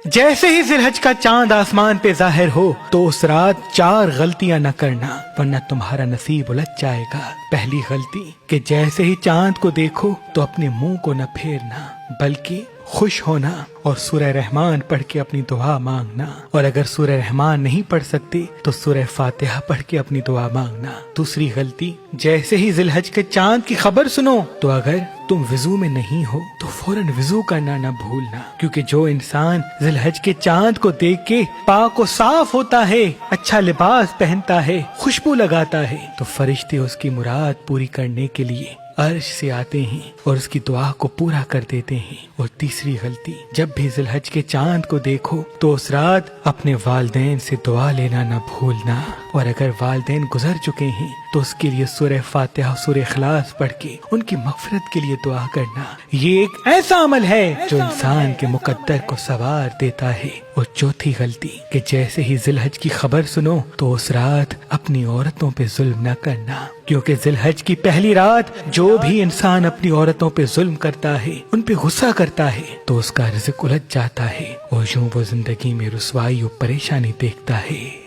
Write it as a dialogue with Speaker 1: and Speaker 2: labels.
Speaker 1: جیسے ہی ذی-الحج کا چاند آسمان پہ ظاہر ہو تو اس رات 4 غلطیاں نہ کرنا ورنہ تمہارا نصیب الٹ جائے گا۔ پہلی غلطی کہ جیسے ہی چاند کو دیکھو تو اپنے منہ کو نہ پھیرنا بلکہ خوش ہونا اور سورہ رحمان پڑھ کے اپنی دعا مانگنا، اور اگر سورہ رحمان نہیں پڑھ سکتے تو سورہ فاتحہ پڑھ کے اپنی دعا مانگنا۔ دوسری غلطی، جیسے ہی ذی-الحج کے چاند کی خبر سنو تو اگر تم وضو میں نہیں ہو تو فوراً وضو کرنا نہ بھولنا، کیونکہ جو انسان ذی-الحج کے چاند کو دیکھ کے پاک و صاف ہوتا ہے، اچھا لباس پہنتا ہے، خوشبو لگاتا ہے، تو فرشتے اس کی مراد پوری کرنے کے لیے عرش سے آتے ہیں اور اس کی دعا کو پورا کر دیتے ہیں۔ اور تیسری غلطی، جب بھی ذی-الحج کے چاند کو دیکھو تو اس رات اپنے والدین سے دعا لینا نہ بھولنا، اور اگر والدین گزر چکے ہیں تو اس کے لیے سورہ فاتحہ اور سورہ اخلاص پڑھ کے ان کی مغفرت کے لیے دعا کرنا۔ یہ ایک ایسا عمل ہے جو انسان کے مقدر کو سنوار دیتا ہے۔ اور چوتھی غلطی کہ جیسے ہی ذی-الحج کی خبر سنو تو اس رات اپنی عورتوں پہ ظلم نہ کرنا، کیونکہ ذی-الحج کی پہلی رات جو بھی انسان اپنی عورتوں پہ ظلم کرتا ہے، ان پہ غصہ کرتا ہے، تو اس کا رزق الٹ جاتا ہے اور یوں وہ زندگی میں رسوائی اور پریشانی دیکھتا ہے۔